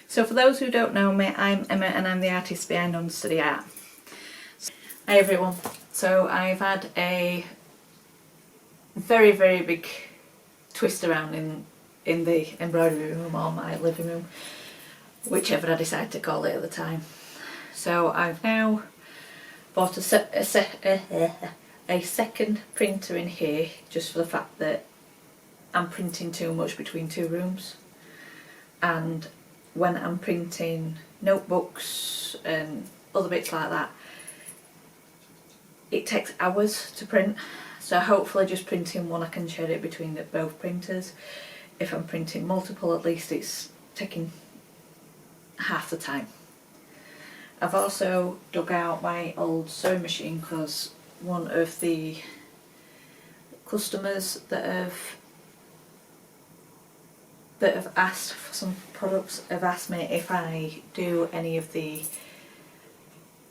So for those who don't know me, I'm Emma and I'm the artist behind Unsteady Art. Hi everyone. So I've had a very big twist around in the embroidery room or my living room, whichever I decide to call it at the time. So I've now bought a second printer in here just for the fact that I'm printing too much between two rooms, and when I'm printing notebooks and other bits like that, it takes hours to print. So hopefully just printing one I can share it between both printers. If I'm printing multiple, at least it's taking half the time. I've also dug out my old sewing machine because one of the customers that have asked for some products have asked me if I do any of the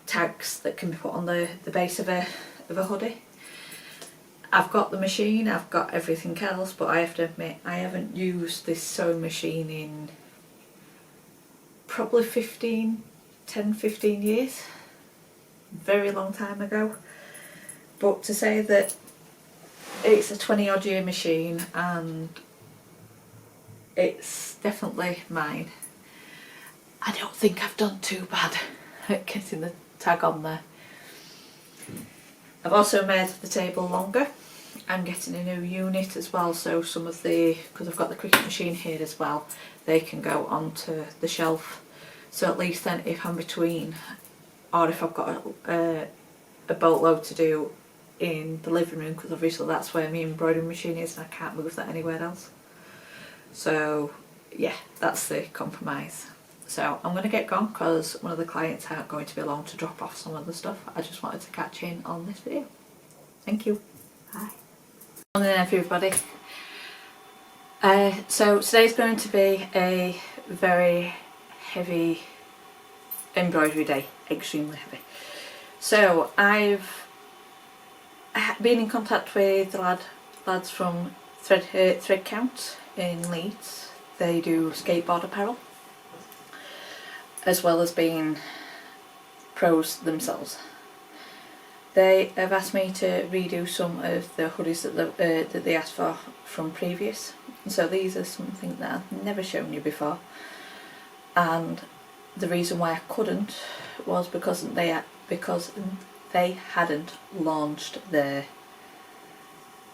tags that can be put on the base of a hoodie. I've got the machine, I've got everything else, but I have to admit I haven't used this sewing machine in probably 10-15 years. Very long time ago. But to say that it's a 20 odd year machine and it's definitely mine, I don't think I've done too bad at getting the tag on there. I've also made the table longer. I'm getting a new unit as well, so some of the, because I've got the Cricut machine here as well, they can go onto the shelf. So at least then if I'm between, or if I've got a boatload to do in the living room, because obviously that's where my embroidery machine is and I can't move that anywhere else. So yeah, that's the compromise. So I'm going to get going because one of the clients aren't going to be along to drop off some of the stuff. I just wanted to catch in on this video. Thank you. Bye. Morning everybody. So today's going to be a very heavy embroidery day, extremely heavy. So I've been in contact with the lads from Thread Count in Leeds. They do skateboard apparel, as well as being pros themselves. They have asked me to redo some of the hoodies that they asked for from previous. And so these are something that I've never shown you before. And the reason why I couldn't was because they hadn't launched their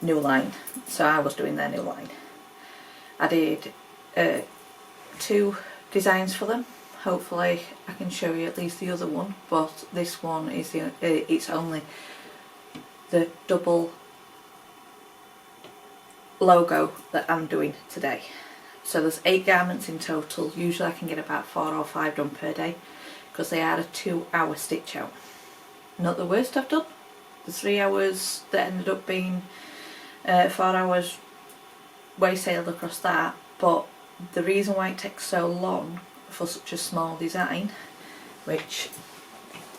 new line. So I was doing their new line. I did 2 designs for them. Hopefully I can show you at least the other one, but this one is it's only the double logo that I'm doing today. So there's 8 garments in total. Usually I can get about 4 or 5 done per day because they are a 2-hour stitch out. Not the worst I've done. The 3 hours that ended up being 4 hours way sailed across that, but the reason why it takes so long for such a small design, which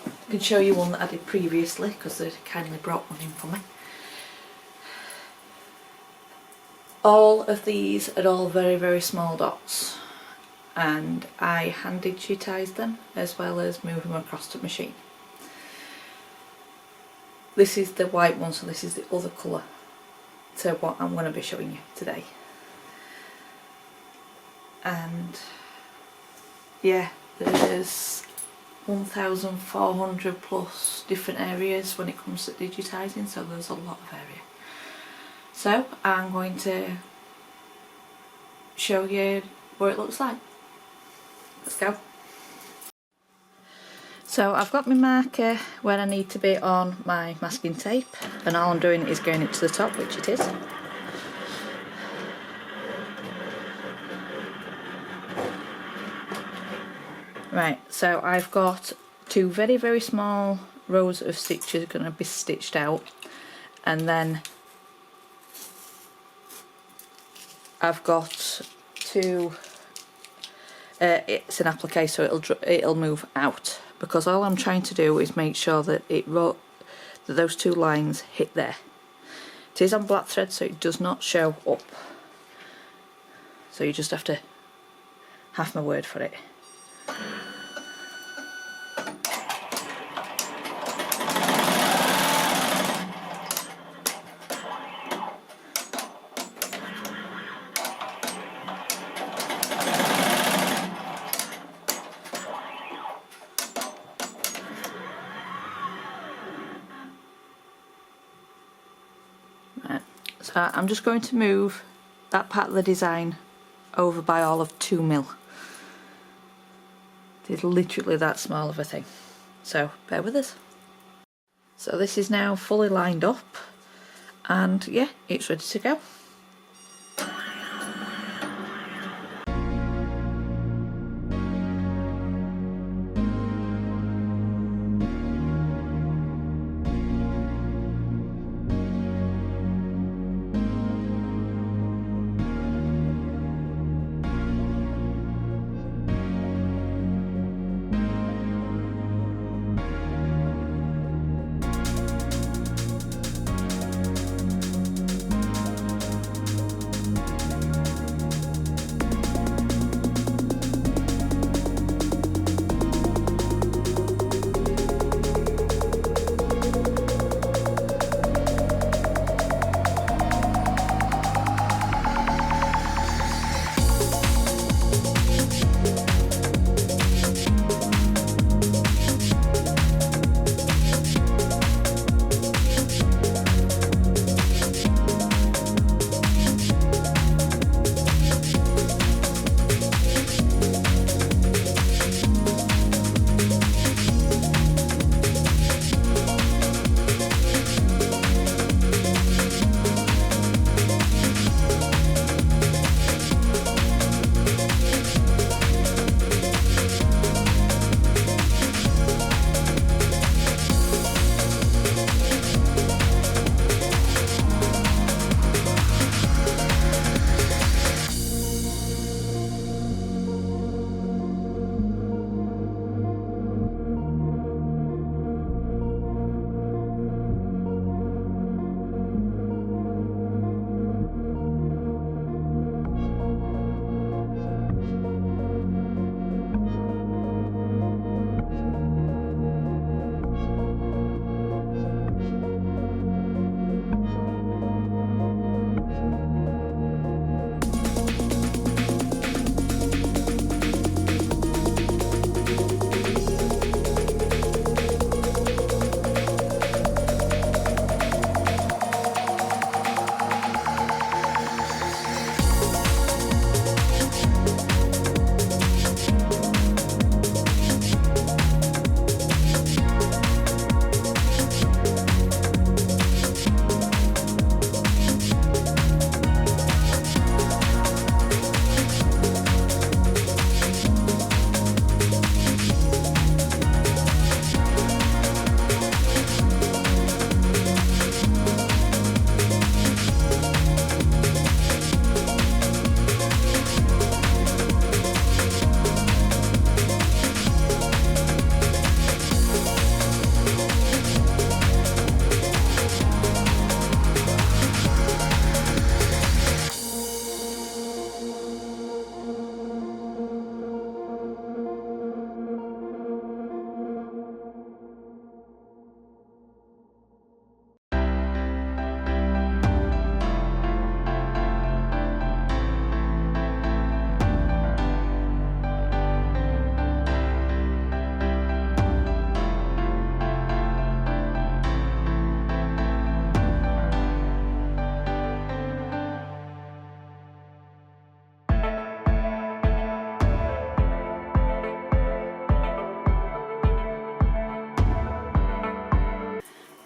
I can show you one that I did previously because they kindly brought one in for me. All of these are all very small dots, and I hand digitized them as well as move them across to the machine. This is the white one, so this is the other colour to what I'm going to be showing you today. And yeah, there's 1,400 plus different areas when it comes to digitising, so there's a lot of area. So I'm going to show you what it looks like. Let's go. So I've got my marker where I need to be on my masking tape, and all I'm doing is going it to the top, which it is. Right, so I've got 2 very small rows of stitches going to be stitched out, and then I've got 2. It's an applique, so it'll move out, because all I'm trying to do is make sure that that those 2 lines hit there. It is on black thread, so it does not show up. So you just have to have my word for it. So I'm just going to move that part of the design over by all of 2mm. It's literally that small of a thing. So bear with us. So this is now fully lined up and yeah, it's ready to go.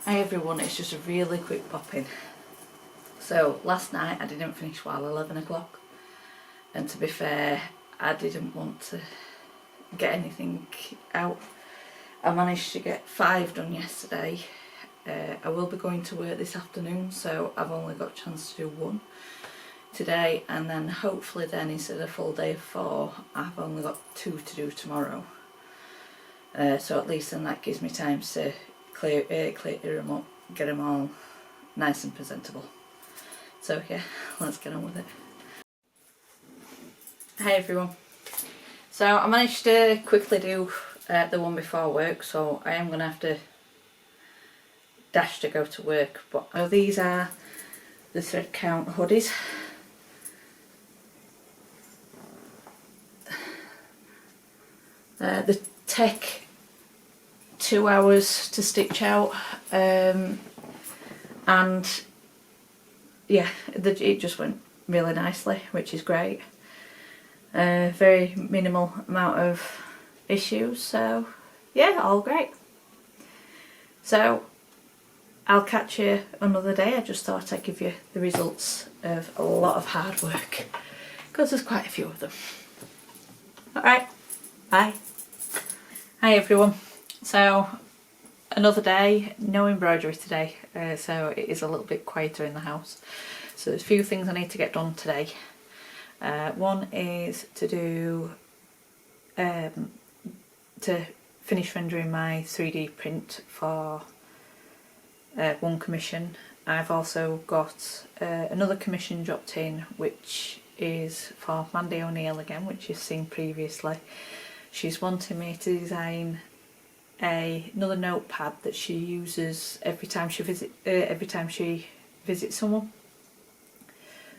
Hi everyone, it's just a really quick pop in. So last night I didn't finish while 11 o'clock, and to be fair I didn't want to get anything out. I managed to get 5 done yesterday. I will be going to work this afternoon, so I've only got a chance to do 1 today, and then hopefully then instead of a full day of 4 I've only got 2 to do tomorrow. So at least then that gives me time to clear them up, get them all nice and presentable. So yeah, let's get on with it. Hi everyone. So I managed to quickly do the one before work, so I am going to have to dash to go to work. But these are the thread count hoodies. They take 2 hours to stitch out, and yeah, it just went really nicely, which is great. Very minimal amount of issues, so yeah, all great. So I'll catch you another day. I just thought I'd give you the results of a lot of hard work, because there's quite a few of them. Alright, bye. Hi everyone. So another day, no embroidery today, so it is a little bit quieter in the house. So there's a few things I need to get done today. One is to do to finish rendering my 3D print for one commission. I've also got another commission dropped in, which is for Mandy O'Neill again, which you've seen previously. She's wanting me to design another notepad that she uses every time she visits someone.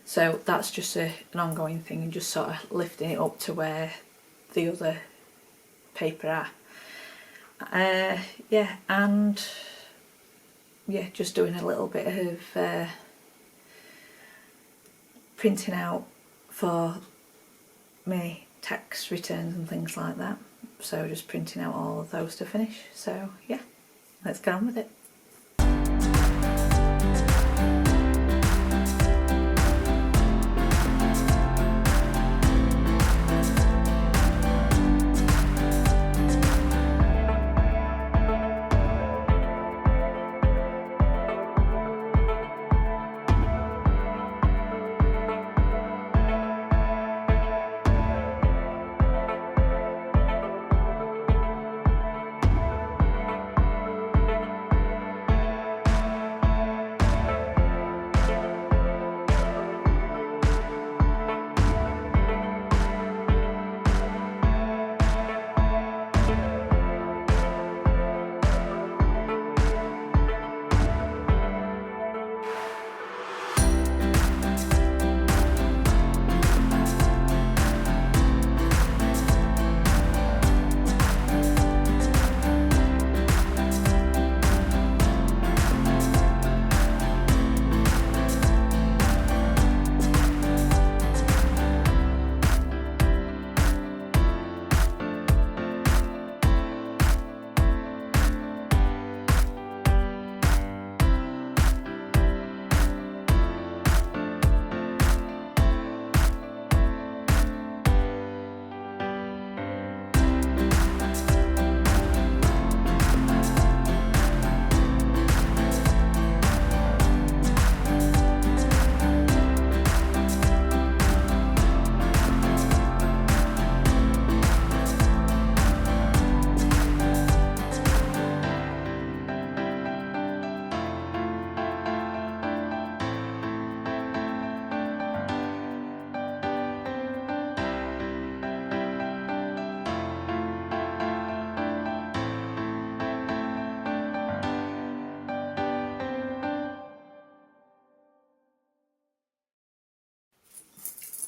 So that's just an ongoing thing, and just sort of lifting it up to where the other paper are. Yeah, and yeah, just doing a little bit of printing out for my tax returns and things like that. So just printing out all of those to finish. So yeah, let's get on with it.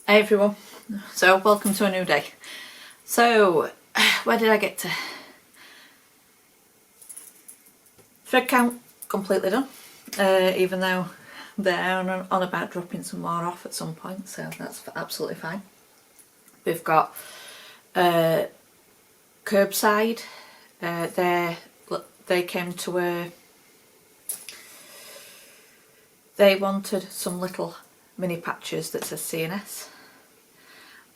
Hey everyone, so welcome to a new day. So where did I get to? Thread count completely done, even though they're on about dropping some more off at some point, so that's absolutely fine. We've got curbside. They came to where they wanted some little mini patches that says CNS,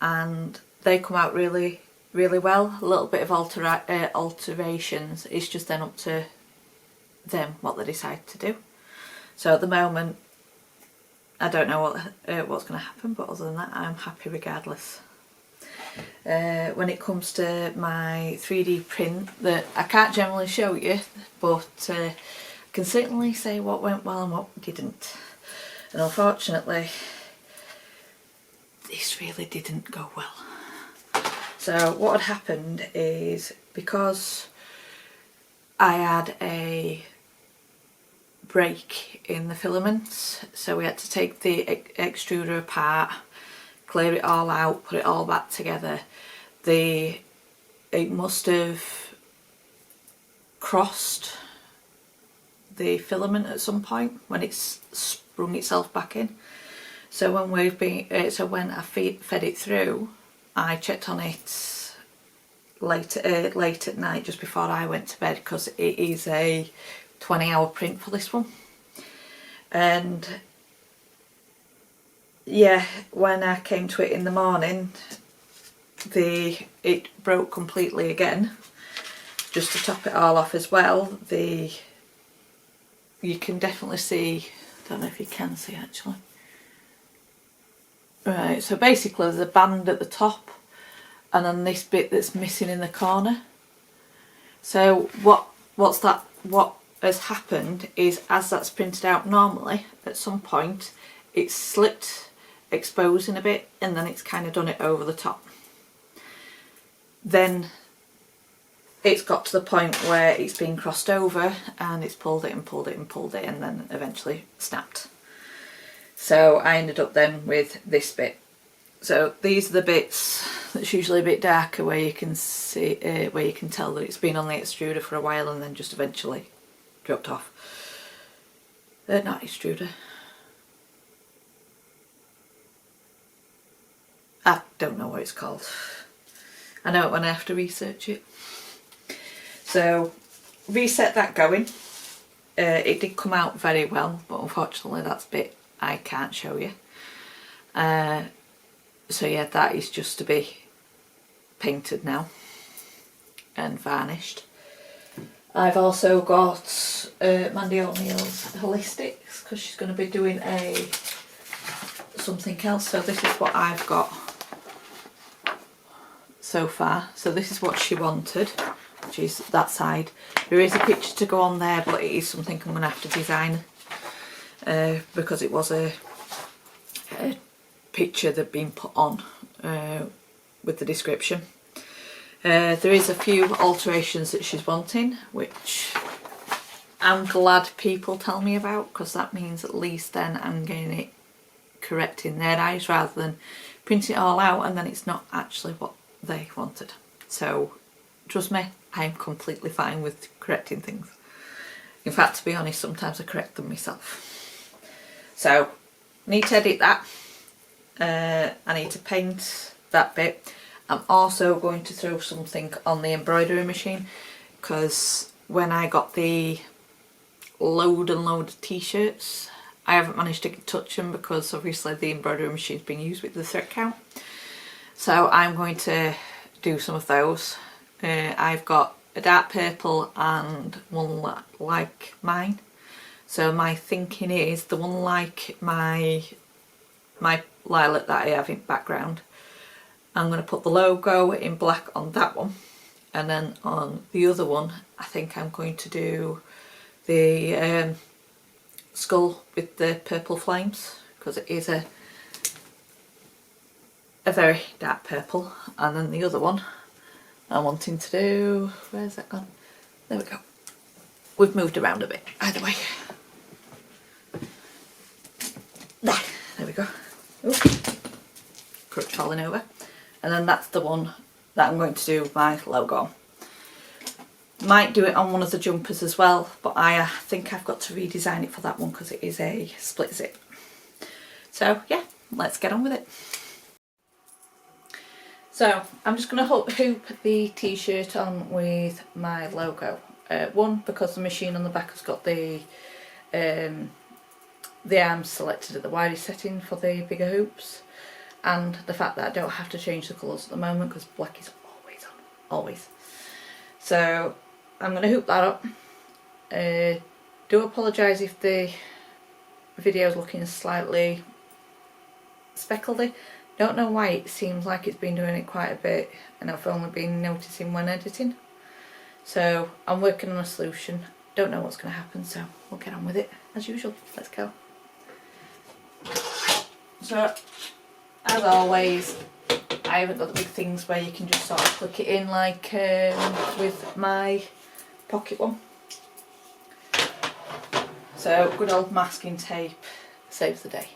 and they come out really well. A little bit of alterations, it's just then up to them what they decide to do. So at the moment I don't know what's going to happen, but other than that I'm happy regardless. When it comes to my 3D print, that I can't generally show you, but I can certainly say what went well and what didn't. And unfortunately this really didn't go well. So what had happened is, because I had a break in the filaments, so we had to take the extruder apart, clear it all out, put it all back together. It must have crossed the filament at some point when it's sprung itself back in. So when I fed it through, I checked on it late at night, just before I went to bed, because it is a 20-hour print for this one. And yeah, when I came to it in the morning, it broke completely again. Just to top it all off as well, you can definitely see, I don't know if you can see actually. Right, so basically there's a band at the top, and then this bit that's missing in the corner. So what has happened is, as that's printed out normally, at some point it's slipped, exposing a bit, and then it's kind of done it over the top. Then it's got to the point where it's been crossed over, and it's pulled it and pulled it and pulled it, and then eventually snapped. So I ended up then with this bit. So these are the bits that's usually a bit darker, where you can see, where you can tell that it's been on the extruder for a while and then just eventually dropped off. Not extruder. I don't know what it's called. I know it when I have to research it. So reset that going. It did come out very well, but unfortunately that's a bit I can't show you. So yeah, that is just to be painted now and varnished. I've also got Mandy O'Neill's Holistics, because she's going to be doing something else. So this is what I've got so far. So this is what she wanted, which is that side. There is a picture to go on there, but it is something I'm going to have to design, because it was a picture that had been put on with the description. There is a few alterations that she's wanting, which I'm glad people tell me about, because that means at least then I'm getting it correct in their eyes, rather than printing it all out and then it's not actually what they wanted. So trust me, I'm completely fine with correcting things. In fact, to be honest, sometimes I correct them myself. So need to edit that. I need to paint that bit. I'm also going to throw something on the embroidery machine, because when I got the load and load of t-shirts, I haven't managed to touch them, because obviously the embroidery machine's being used with the thread count. So I'm going to do some of those. I've got a dark purple and one like mine. So my thinking is the one like my lilac that I have in background, I'm going to put the logo in black on that one, and then on the other one I think I'm going to do the skull with the purple flames, because it is a very dark purple. And then the other one I'm wanting to do, where's that gone? There we go. We've moved around a bit, either way. There we go. Ooh. Crutch falling over. And then that's the one that I'm going to do my logo on. Might do it on one of the jumpers as well, but I think I've got to redesign it for that one, because it is a split zip. So yeah, let's get on with it. So I'm just going to hoop the t-shirt on with my logo. One, because the machine on the back has got the arms selected at the widest setting for the bigger hoops, and the fact that I don't have to change the colours at the moment, because black is always on, always. So I'm going to hoop that up. Do apologise if the video is looking slightly speckledy. Don't know why, it seems like it's been doing it quite a bit, and I've only been noticing when editing. So I'm working on a solution. Don't know what's going to happen, so we'll get on with it as usual. Let's go. So as always, I haven't got the big things where you can just sort of click it in like with my pocket one. So good old masking tape saves the day.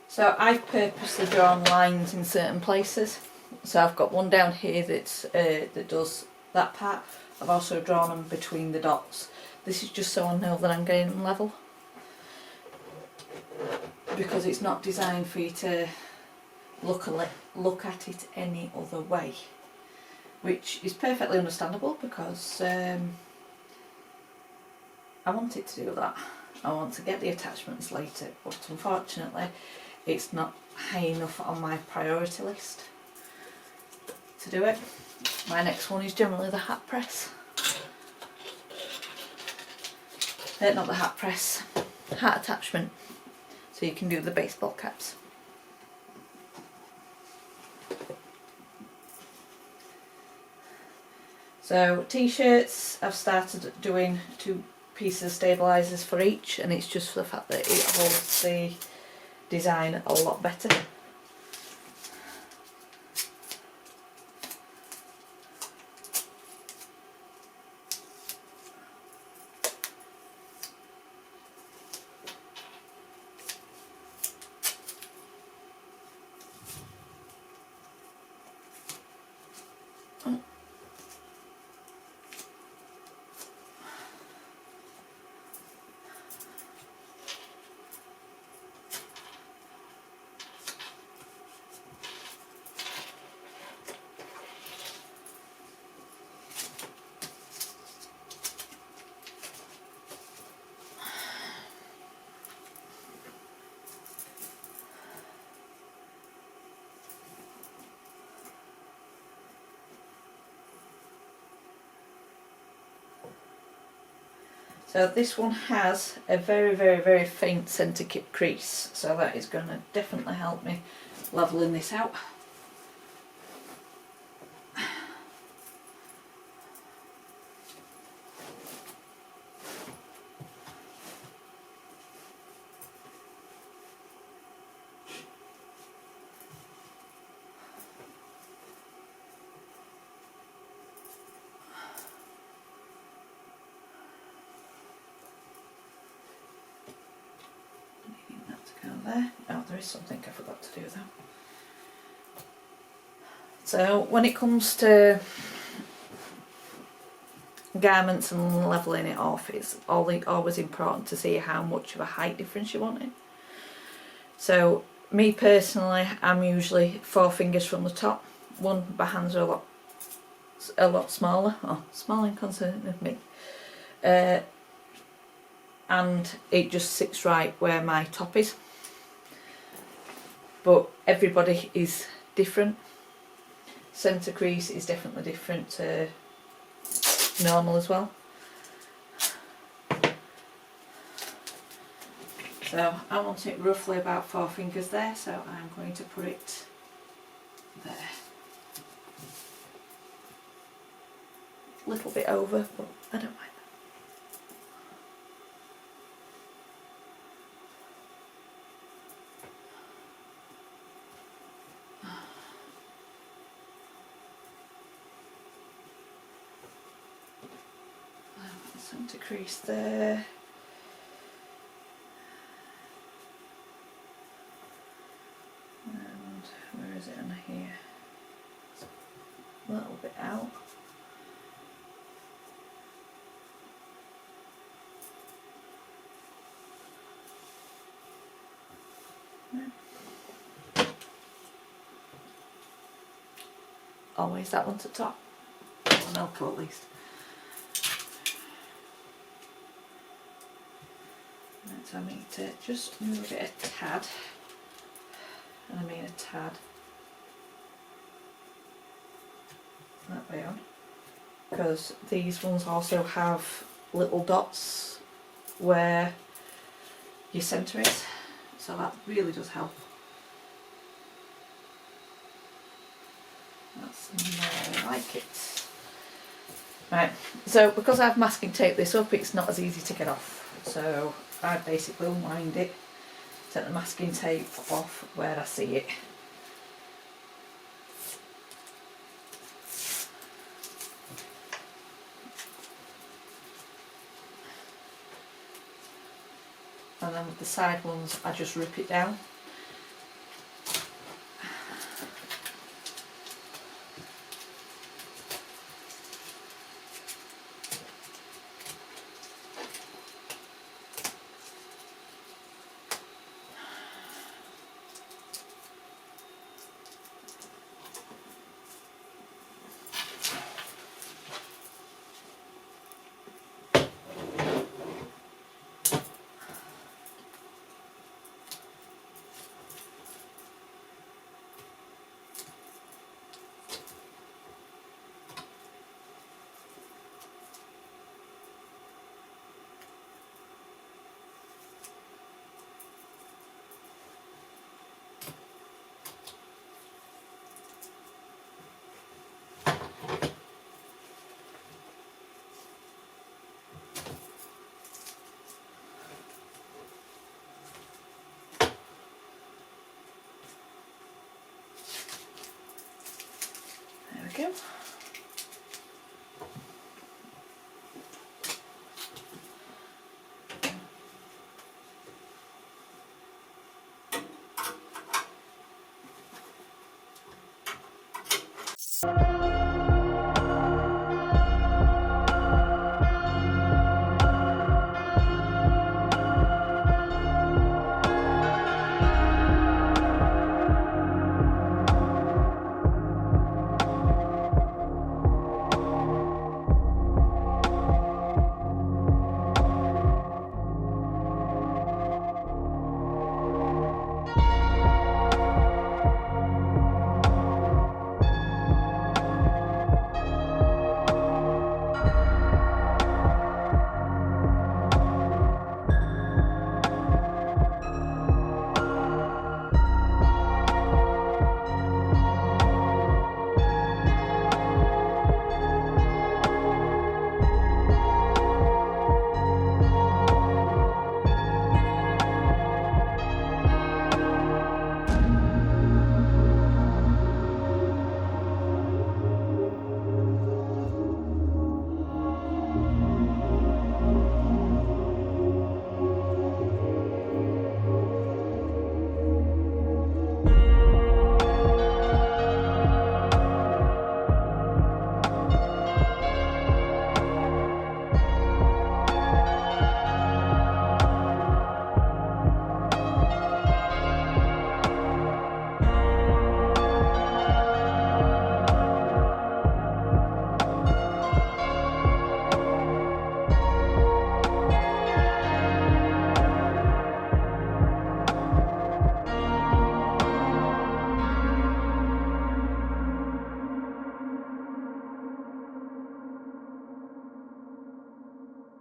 So I've purposely drawn lines in certain places. So I've got one down here that's, that does that part. I've also drawn them between the dots. This is just so I know that I'm getting them level. Because it's not designed for you to look at it any other way. Which is perfectly understandable because I want it to do that. I want to get the attachments later, but unfortunately it's not high enough on my priority list to do it. My next one is generally the hat press. Not the hat press, hat attachment, so you can do the baseball caps. So t-shirts, I've started doing 2 pieces of stabilisers for each, and it's just for the fact that it holds the design a lot better. So this one has a very faint centre crease, so that is going to definitely help me levelling this out. There. Oh, there is something I forgot to do though. So when it comes to garments and levelling it off, it's always important to see how much of a height difference you're wanting. So me personally, I'm usually 4 fingers from the top. My hands are a lot smaller, small in concern of me. And it just sits right where my top is. But everybody is different. Centre crease is definitely different to normal as well. So I want it roughly about 4 fingers there, so I'm going to put it there. A little bit over, but I don't mind. To crease there. And where is it in here? A little bit out. Always that one to top. Melco at least. So I need to just move it a tad, and I mean a tad, that way on, because these ones also have little dots where your centre is, so that really does help. That's more like it. Right, so because I've masking taped this up, it's not as easy to get off. So I basically unwind it, take the masking tape off where I see it. And then with the side ones, I just rip it down. There we go.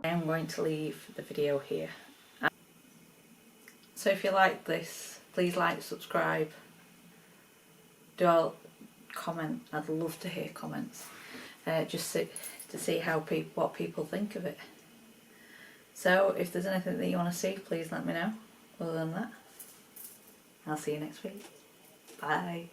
I'm going to leave the video here. So if you like this, please like, subscribe, do all comment. I'd love to hear comments, just to see how what people think of it. So if there's anything that you want to see, please let me know. Other than that, I'll see you next week. Bye.